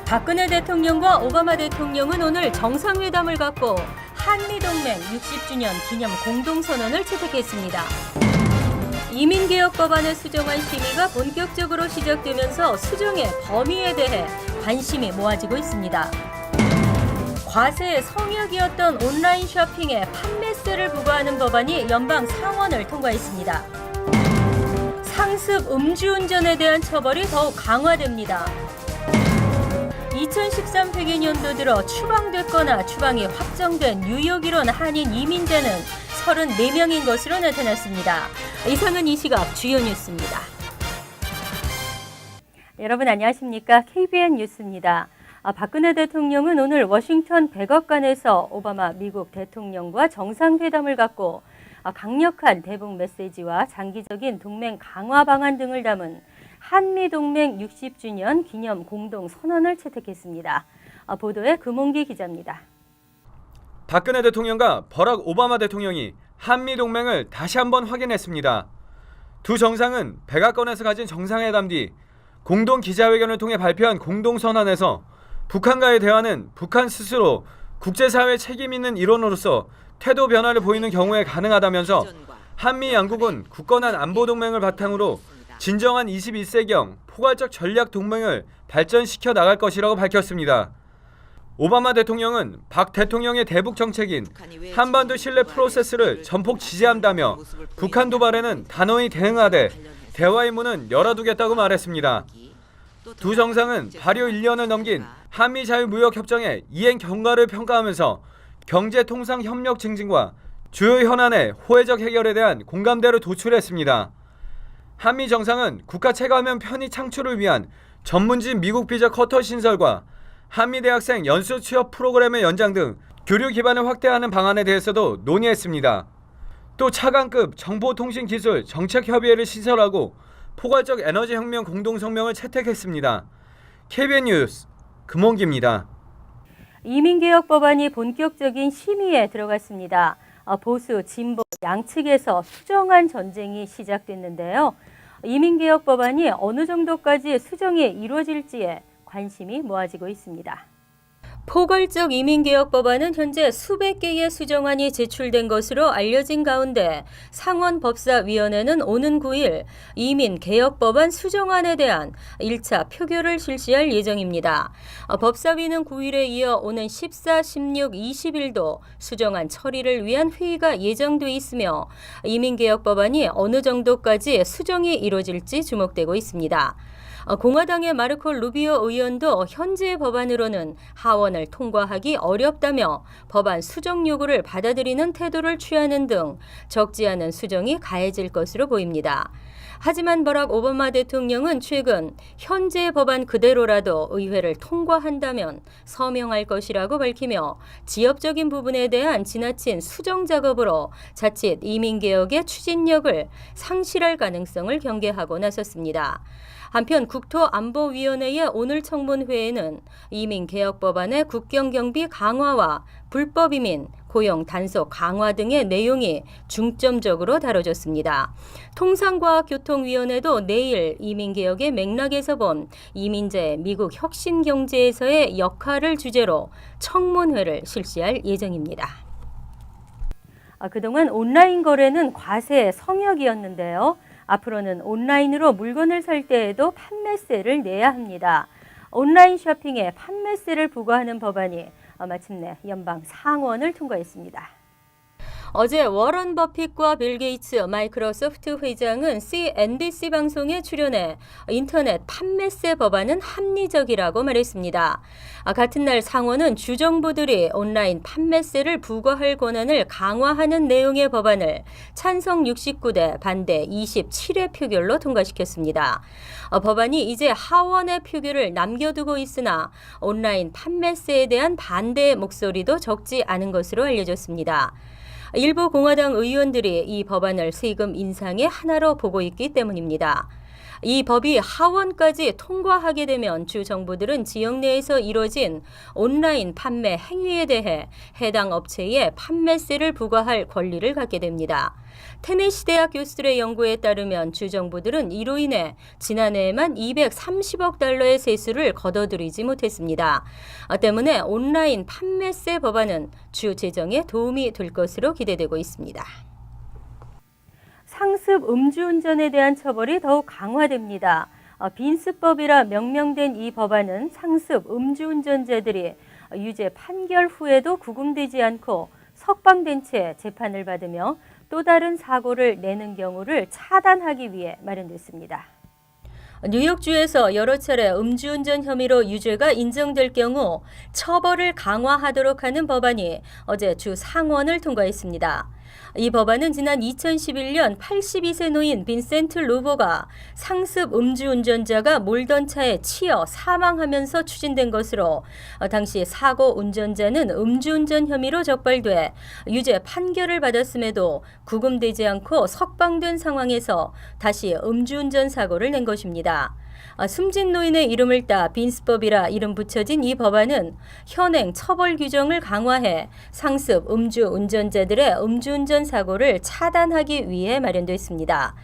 박근혜 대통령과 오바마 대통령은 오늘 정상회담을 갖고 한미동맹 60주년 기념 공동선언을 채택했습니다. 이민개혁 법안을 수정한 심의가 본격적으로 시작되면서 수정의 범위에 대해 관심이 모아지고 있습니다. 과세 성역이었던 온라인 쇼핑에 판매세를 부과하는 법안이 연방 상원을 통과했습니다. 상습 음주운전에 대한 처벌이 더욱 강화됩니다. 2013 회계년도 들어 추방됐거나 추방이 확정된 뉴욕 일원 한인 이민자는 34명인 것으로 나타났습니다. 이상은 이 시각 주요 뉴스입니다. 여러분 안녕하십니까? KBN 뉴스입니다. 박근혜 대통령은 오늘 워싱턴 백악관에서 오바마 미국 대통령과 정상회담을 갖고 강력한 대북 메시지와 장기적인 동맹 강화 방안 등을 담은 한미동맹 60주년 기념 공동선언을 채택했습니다. 보도에 금홍기 기자입니다. 박근혜 대통령과 버락 오바마 대통령이 한미동맹을 다시 한번 확인했습니다. 두 정상은 백악관에서 가진 정상회담 뒤 공동 기자회견을 통해 발표한 공동선언에서 북한과의 대화는 북한 스스로 국제사회 책임 있는 일원으로서 태도 변화를 보이는 경우에 가능하다면서 한미 양국은 굳건한 안보동맹을 바탕으로 진정한 21세기형 포괄적 전략 동맹을 발전시켜 나갈 것이라고 밝혔습니다. 오바마 대통령은 박 대통령의 대북 정책인 한반도 신뢰 프로세스를 전폭 지지한다며 북한 도발에는 단호히 대응하되 대화의 문은 열어두겠다고 말했습니다. 두 정상은 발효 1년을 넘긴 한미 자유무역협정의 이행 경과를 평가하면서 경제 통상 협력 증진과 주요 현안의 호혜적 해결에 대한 공감대를 도출했습니다. 한미 정상은 국가 체감형 편의 창출을 위한 전문직 미국 비자 커터 신설과 한미 대학생 연수 취업 프로그램의 연장 등 교류 기반을 확대하는 방안에 대해서도 논의했습니다. 또 차관급 정보통신기술 정책협의회를 신설하고 포괄적 에너지 혁명 공동성명을 채택했습니다. KBN 뉴스 금홍기입니다. 이민개혁 법안이 본격적인 심의에 들어갔습니다. 보수, 진보 양측에서 수정안 전쟁이 시작됐는데요. 이민개혁 법안이 어느 정도까지 수정이 이루어질지에 관심이 모아지고 있습니다. 포괄적 이민개혁 법안은 현재 수백 개의 수정안이 제출된 것으로 알려진 가운데 상원법사위원회는 오는 9일 이민개혁법안 수정안에 대한 1차 표결을 실시할 예정입니다. 법사위는 9일에 이어 오는 14, 16, 20일도 수정안 처리를 위한 회의가 예정돼 있으며 이민개혁 법안이 어느 정도까지 수정이 이루어질지 주목되고 있습니다. 공화당의 마르코 루비오 의원도 현재 법안으로는 하원을 통과하기 어렵다며 법안 수정 요구를 받아들이는 태도를 취하는 등 적지 않은 수정이 가해질 것으로 보입니다. 하지만 버락 오바마 대통령은 최근 현재 법안 그대로라도 의회를 통과한다면 서명할 것이라고 밝히며 지역적인 부분에 대한 지나친 수정 작업으로 자칫 이민개혁의 추진력을 상실할 가능성을 경계하고 나섰습니다. 한편 국토안보위원회의 오늘 청문회에는 이민개혁 법안의 국경경비 강화와 불법이민, 고용 단속 강화 등의 내용이 중점적으로 다뤄졌습니다. 통상과학교통위원회도 내일 이민개혁의 맥락에서 본 이민자의 미국 혁신경제에서의 역할을 주제로 청문회를 실시할 예정입니다. 그동안 온라인 거래는 과세 성역이었는데요. 앞으로는 온라인으로 물건을 살 때에도 판매세를 내야 합니다. 온라인 쇼핑에 판매세를 부과하는 법안이 마침내 연방 상원을 통과했습니다. 어제 워런 버핏과 빌 게이츠 마이크로소프트 회장은 CNBC 방송에 출연해 인터넷 판매세 법안은 합리적이라고 말했습니다. 같은 날 상원은 주정부들이 온라인 판매세를 부과할 권한을 강화하는 내용의 법안을 찬성 69대 반대 27의 표결로 통과시켰습니다. 법안이 이제 하원의 표결을 남겨두고 있으나 온라인 판매세에 대한 반대 목소리도 적지 않은 것으로 알려졌습니다. 일부 공화당 의원들이 이 법안을 세금 인상의 하나로 보고 있기 때문입니다. 이 법이 하원까지 통과하게 되면 주 정부들은 지역 내에서 이뤄진 온라인 판매 행위에 대해 해당 업체에 판매세를 부과할 권리를 갖게 됩니다. 테네시 대학 교수들의 연구에 따르면 주 정부들은 이로 인해 지난해에만 230억 달러의 세수를 거둬들이지 못했습니다. 때문에 온라인 판매세 법안은 주 재정에 도움이 될 것으로 기대되고 있습니다. 상습 음주운전에 대한 처벌이 더욱 강화됩니다. 빈스법이라 명명된 이 법안은 상습 음주운전자들이 유죄 판결 후에도 구금되지 않고 석방된 채 재판을 받으며 또 다른 사고를 내는 경우를 차단하기 위해 마련됐습니다. 뉴욕주에서 여러 차례 음주운전 혐의로 유죄가 인정될 경우 처벌을 강화하도록 하는 법안이 어제 주 상원을 통과했습니다. 이 법안은 지난 2011년 82세 노인 빈센트 루보가 상습 음주운전자가 몰던 차에 치여 사망하면서 추진된 것으로 당시 사고 운전자는 음주운전 혐의로 적발돼 유죄 판결을 받았음에도 구금되지 않고 석방된 상황에서 다시 음주운전 사고를 낸 것입니다. 숨진 노인의 이름을 따 빈스법이라 이름 붙여진 이 법안은 현행 처벌 규정을 강화해 상습 음주 운전자들의 음주운전 사고를 차단하기 위해 마련됐습니다.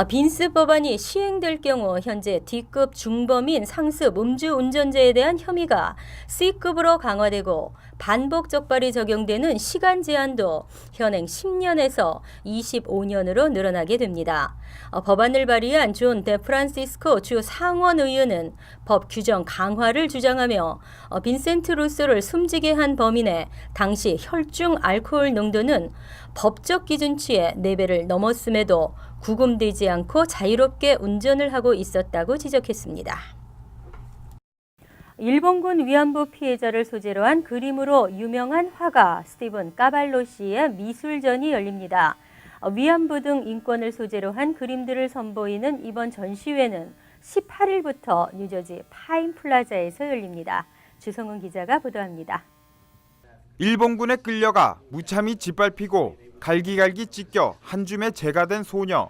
빈스 법안이 시행될 경우 현재 D급 중범인 상습 음주 운전자에 대한 혐의가 C급으로 강화되고 반복 적발이 적용되는 시간 제한도 현행 10년에서 25년으로 늘어나게 됩니다. 법안을 발의한 존 데프란시스코 주 상원 의원은 법 규정 강화를 주장하며 빈센트 루소를 숨지게 한 범인의 당시 혈중 알코올 농도는 법적 기준치의 4배를 넘었음에도 구금되지 않고 자유롭게 운전을 하고 있었다고 지적했습니다. 일본군 위안부 피해자를 소재로 한 그림으로 유명한 화가 스티븐 까발로시의 미술전이 열립니다. 위안부 등 인권을 소재로 한 그림들을 선보이는 이번 전시회는 18일부터 뉴저지 파인 플라자에서 열립니다. 주성은 기자가 보도합니다. 일본군에 끌려가 무참히 짓밟히고 갈기갈기 찢겨 한 줌의 재가 된 소녀.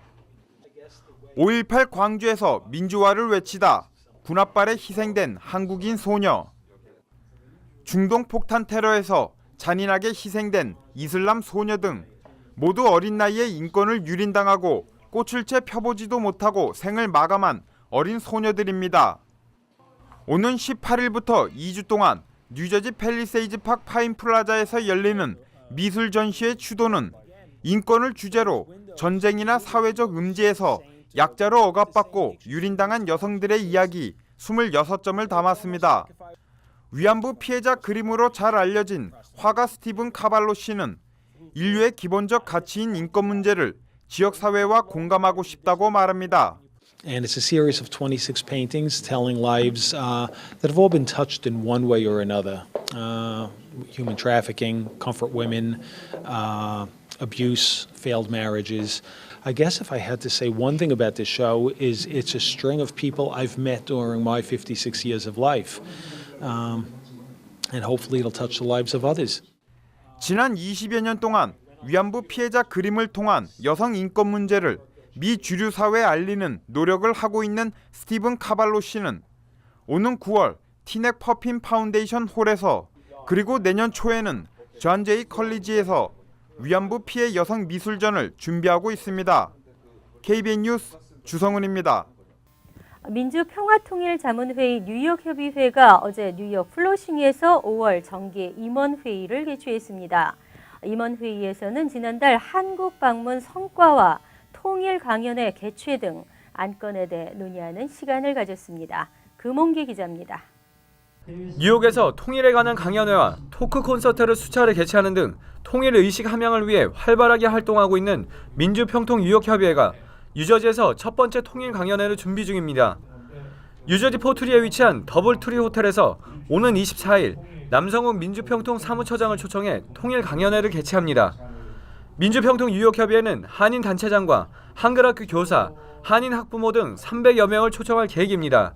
5.18 광주에서 민주화를 외치다 군합발에 희생된 한국인 소녀. 중동 폭탄 테러에서 잔인하게 희생된 이슬람 소녀 등 모두 어린 나이에 인권을 유린당하고 꽃을 채 펴보지도 못하고 생을 마감한 어린 소녀들입니다. 오는 18일부터 2주 동안 뉴저지 팰리세이즈 팍 파인 플라자에서 열리는 미술 전시의 주도는 인권을 주제로 전쟁이나 사회적 음지에서 약자로 억압받고 유린당한 여성들의 이야기 26점을 담았습니다. 위안부 피해자 그림으로 잘 알려진 화가 스티븐 카발로시는 인류의 기본적 가치인 인권 문제를 지역사회와 공감하고 싶다고 말합니다. And it's a series of 26 paintings telling lives that have all been touched in one way or another. Human trafficking, comfort women, abuse, failed marriages. I guess if I had to say one thing about this show is it's a string of people I've met during my 56 years of life. And hopefully it'll touch the lives of others. 지난 20여 년 동안 위안부 피해자 그림을 통한 여성 인권 문제를 미 주류 사회에 알리는 노력을 하고 있는 스티븐 카발로시는 오는 9월 티넥 퍼핀 파운데이션 홀에서 그리고 내년 초에는 존 제이 컬리지에서 위안부 피해 여성 미술전을 준비하고 있습니다. KBN 뉴스 주성은입니다. 민주평화통일자문회의 뉴욕협의회가 어제 뉴욕 플러싱에서 5월 정기 임원회의를 개최했습니다. 임원회의에서는 지난달 한국 방문 성과와 통일 강연의 개최 등 안건에 대해 논의하는 시간을 가졌습니다. 금홍기 기자입니다. 뉴욕에서 통일에 관한 강연회와 토크 콘서트를 수차례 개최하는 등 통일 의식 함양을 위해 활발하게 활동하고 있는 민주평통 뉴욕협의회가 뉴저지에서 첫 번째 통일 강연회를 준비 중입니다. 뉴저지 포트리에 위치한 더블트리 호텔에서 오는 24일 남성욱 민주평통 사무처장을 초청해 통일 강연회를 개최합니다. 민주평통 뉴욕협의회는 한인 단체장과 한글학교 교사, 한인 학부모 등 300여 명을 초청할 계획입니다.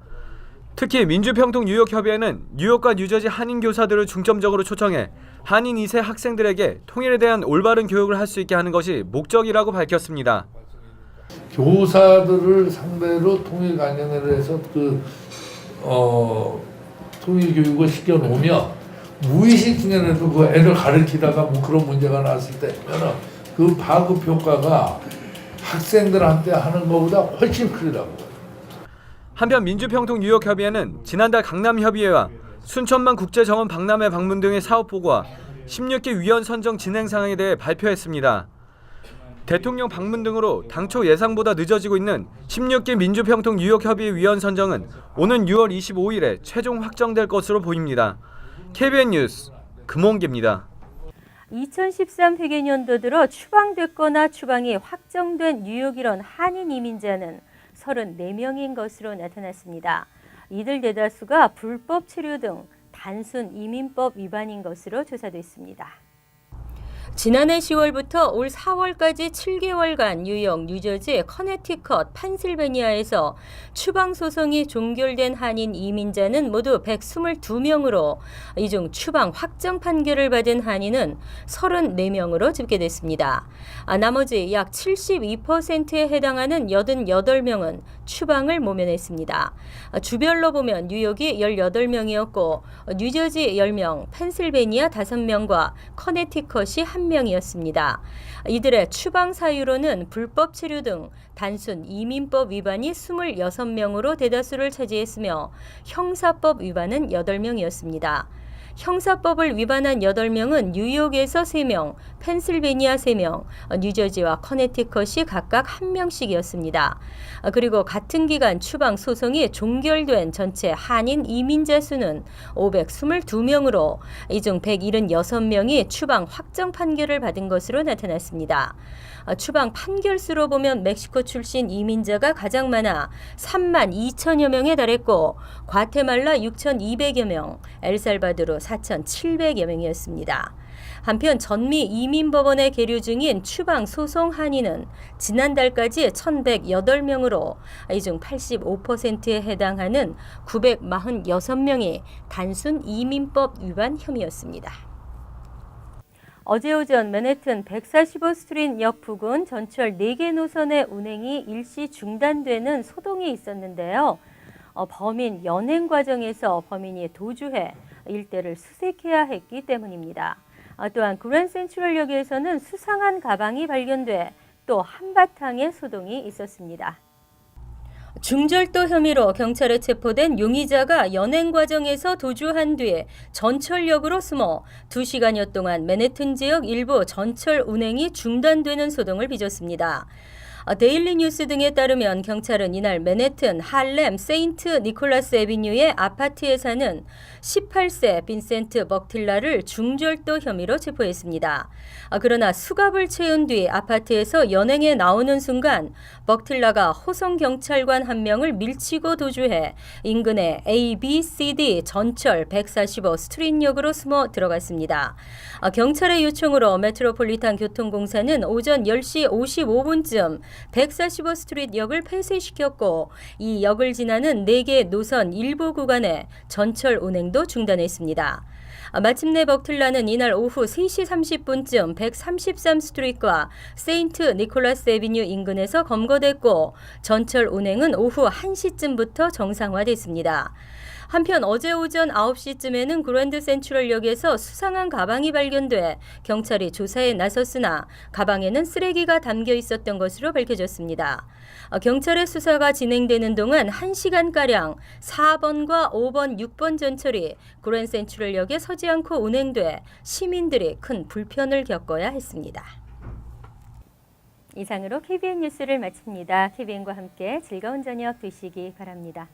특히 민주평통 뉴욕협의회는 뉴욕과 뉴저지 한인 교사들을 중점적으로 초청해 한인 2세 학생들에게 통일에 대한 올바른 교육을 할 수 있게 하는 것이 목적이라고 밝혔습니다. 교사들을 상대로 통일 강연을 해서 통일 교육을 시켜놓으면 무의식 중에라도 그 애를 가르치다가 뭐 그런 문제가 났을 때면은 그 파급 효과가 학생들한테 하는 것보다 훨씬 크더라고요. 한편 민주평통뉴욕협의회는 지난달 강남협의회와 순천만 국제정원 박람회 방문 등의 사업 보고와 16기 위원 선정 진행 상황에 대해 발표했습니다. 대통령 방문 등으로 당초 예상보다 늦어지고 있는 16기 민주평통뉴욕협의회 위원 선정은 오는 6월 25일에 최종 확정될 것으로 보입니다. KBN 뉴스 금홍기입니다. 2013 회계년도 들어 추방됐거나 추방이 확정된 뉴욕 일원 한인 이민자는 34명인 것으로 나타났습니다. 이들 대다수가 불법 체류 등 단순 이민법 위반인 것으로 조사됐습니다. 지난해 10월부터 올 4월까지 7개월간 뉴욕, 뉴저지, 커네티컷, 펜실베니아에서 추방 소송이 종결된 한인 이민자는 모두 122명으로 이 중 추방 확정 판결을 받은 한인은 34명으로 집계됐습니다. 나머지 약 72%에 해당하는 88명은 추방을 모면했습니다. 주별로 보면 뉴욕이 18명이었고 뉴저지 10명, 펜실베니아 5명과 커네티컷이 1명이었습니다. 이들의 추방 사유로는 불법 체류 등 단순 이민법 위반이 26명으로 대다수를 차지했으며 형사법 위반은 8명이었습니다. 형사법을 위반한 8명은 뉴욕에서 3명, 펜실베니아 3명, 뉴저지와 커네티컷이 각각 1명씩이었습니다. 그리고 같은 기간 추방 소송이 종결된 전체 한인 이민자 수는 522명으로 이 중 176명이 추방 확정 판결을 받은 것으로 나타났습니다. 추방 판결수로 보면 멕시코 출신 이민자가 가장 많아 3만 2천여 명에 달했고 과테말라 6,200여 명, 엘살바도르 4,700여 명이었습니다. 한편 전미 이민법원에 계류 중인 추방 소송 한인은 지난달까지 1,108명으로 이 중 85%에 해당하는 946명이 단순 이민법 위반 혐의였습니다. 어제 오전 맨해튼 145 스트리트 부근 전철 4개 노선의 운행이 일시 중단되는 소동이 있었는데요. 범인 연행 과정에서 범인이 도주해 일대를 수색해야 했기 때문입니다. 또한 그랜드 센트럴역에서는 수상한 가방이 발견돼 또 한바탕의 소동이 있었습니다. 중절도 혐의로 경찰에 체포된 용의자가 연행 과정에서 도주한 뒤에 전철역으로 숨어 2시간여 동안 맨해튼 지역 일부 전철 운행이 중단되는 소동을 빚었습니다. 데일리 뉴스 등에 따르면 경찰은 이날 맨해튼 할렘 세인트 니콜라스 애비뉴의 아파트에 사는 18세 빈센트 벅틸라를 중절도 혐의로 체포했습니다. 그러나 수갑을 채운 뒤 아파트에서 연행에 나오는 순간 벅틸라가 호송 경찰관 한 명을 밀치고 도주해 인근의 ABCD 전철 145 스트리트역으로 숨어 들어갔습니다. 경찰의 요청으로 메트로폴리탄 교통공사는 오전 10시 55분쯤 145 스트리트역을 폐쇄시켰고 이 역을 지나는 4개 노선 일부 구간에 전철 운행도 중단했습니다. 마침내 벅틸라는 이날 오후 3시 30분쯤 133 스트리트와 세인트 니콜라스 애비뉴 인근에서 검거됐고 전철 운행은 오후 1시쯤부터 정상화됐습니다. 한편 어제 오전 9시쯤에는 그랜드 센트럴역에서 수상한 가방이 발견돼 경찰이 조사에 나섰으나 가방에는 쓰레기가 담겨 있었던 것으로 밝혀졌습니다. 경찰의 수사가 진행되는 동안 1시간가량 4번과 5번, 6번 전철이 그랜드 센트럴역에 서지 않고 운행돼 시민들이 큰 불편을 겪어야 했습니다. 이상으로 KBN 뉴스를 마칩니다. KBN과 함께 즐거운 저녁 되시기 바랍니다.